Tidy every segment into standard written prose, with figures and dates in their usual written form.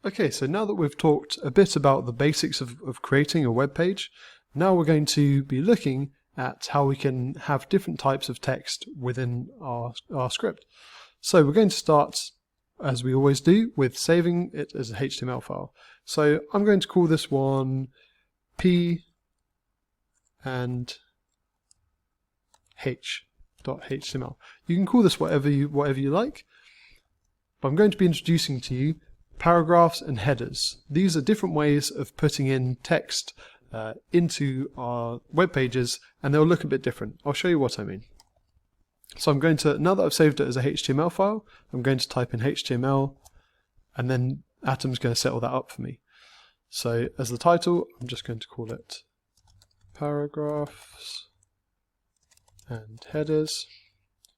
Okay, so now that we've talked a bit about the basics of creating a web page, now we're going to be looking at how we can have different types of text within our script. So we're going to start, as we always do, with saving it as a HTML file. So I'm going to call this one p and h.html. You can call this whatever you like, but I'm going to be introducing to you paragraphs and headers. These are different ways of putting in text into our web pages, and they'll look a bit different. I'll show you what I mean. So I'm going to, now that I've saved it as a HTML file, I'm going to type in HTML, and then Atom's going to set all that up for me. So as the title, I'm just going to call it paragraphs and headers,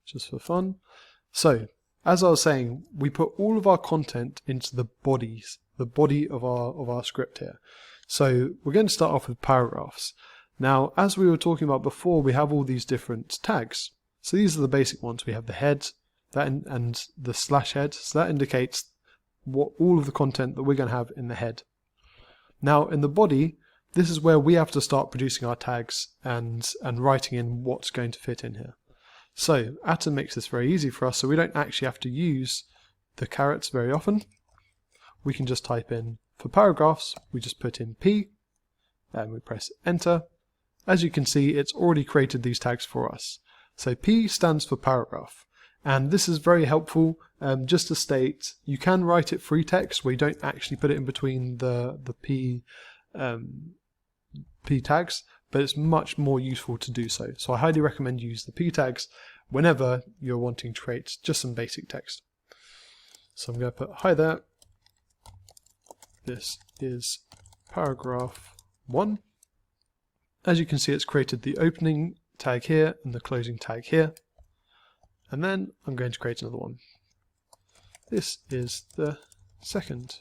just for fun. So as I was saying, we put all of our content into the body of our script here. So we're going to start off with paragraphs. Now, as we were talking about before, we have all these different tags. So these are the basic ones. We have the head and the /head. So that indicates what all of the content that we're going to have in the head. Now, in the body, this is where we have to start producing our tags and writing in what's going to fit in here. So Atom makes this very easy for us, so we don't actually have to use the carets very often. We can just type in, for paragraphs, we just put in P, and we press enter. As you can see, it's already created these tags for us. So P stands for paragraph, and this is very helpful. Just to state, you can write it free text where you don't actually put it in between the P tags, but it's much more useful to do so. So I highly recommend you use the P tags whenever you're wanting to create just some basic text. So I'm going to put, hi there, this is paragraph 1. As you can see, it's created the opening tag here and the closing tag here. And then I'm going to create another one. This is the second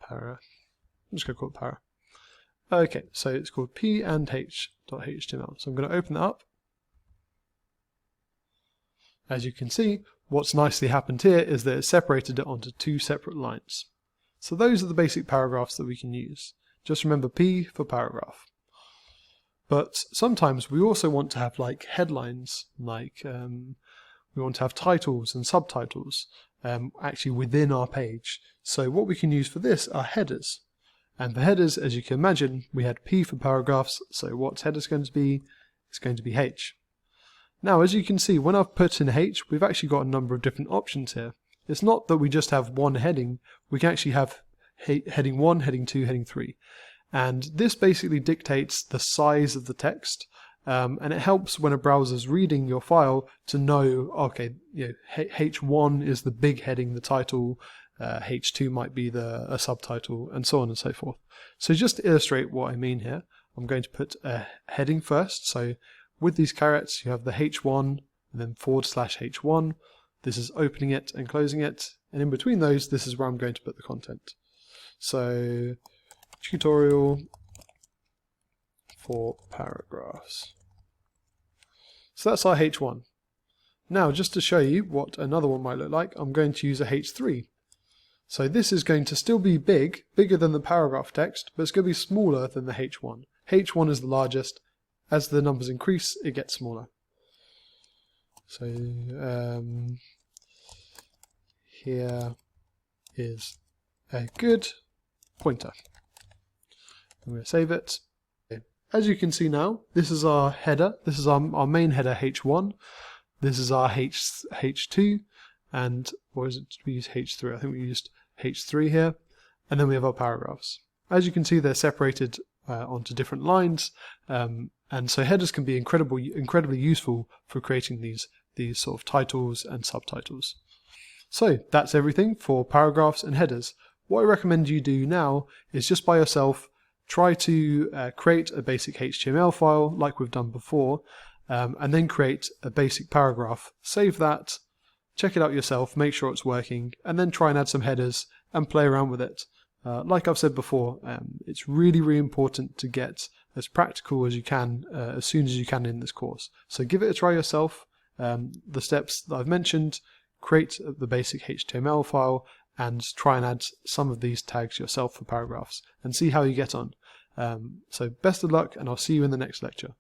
para. I'm just going to call it para. Okay, so it's called p and h.html. So I'm going to open that up. As you can see, what's nicely happened here is that it separated it onto two separate lines. So those are the basic paragraphs that we can use. Just remember P for paragraph. But sometimes we also want to have like headlines, like we want to have titles and subtitles actually within our page. So what we can use for this are headers. And for headers, as you can imagine, we had P for paragraphs, so what's headers going to be? It's going to be H. Now, as you can see, when I've put in H, we've actually got a number of different options here. It's not that we just have one heading, we can actually have heading 1, heading 2, heading 3. And this basically dictates the size of the text, and it helps when a browser's reading your file to know, okay, H1 is the big heading, the title, H2 might be a subtitle, and so on and so forth. So just to illustrate what I mean here, I'm going to put a heading first. So with these carets, you have the H1 and then /H1. This is opening it and closing it, and in between those, this is where I'm going to put the content. So tutorial for paragraphs. So that's our H1. Now, just to show you what another one might look like, I'm going to use a H3. So this is going to still be bigger than the paragraph text, but it's going to be smaller than the H1. H1 is the largest. As the numbers increase, it gets smaller. So here is a good pointer. I'm going to save it. As you can see now, this is our header. This is our main header H1. This is our H2. And what is it? We use H3. I think we used H3 here. And then we have our paragraphs. As you can see, they're separated onto different lines. And so headers can be incredibly useful for creating these sort of titles and subtitles. So that's everything for paragraphs and headers. What I recommend you do now is just by yourself, try to create a basic HTML file like we've done before, and then create a basic paragraph. Save that, check it out yourself, make sure it's working, and then try and add some headers and play around with it. Like I've said before, it's really important to get as practical as you can as soon as you can in this course. So give it a try yourself. The steps that I've mentioned, create the basic HTML file, and try and add some of these tags yourself for paragraphs and see how you get on. So best of luck, and I'll see you in the next lecture.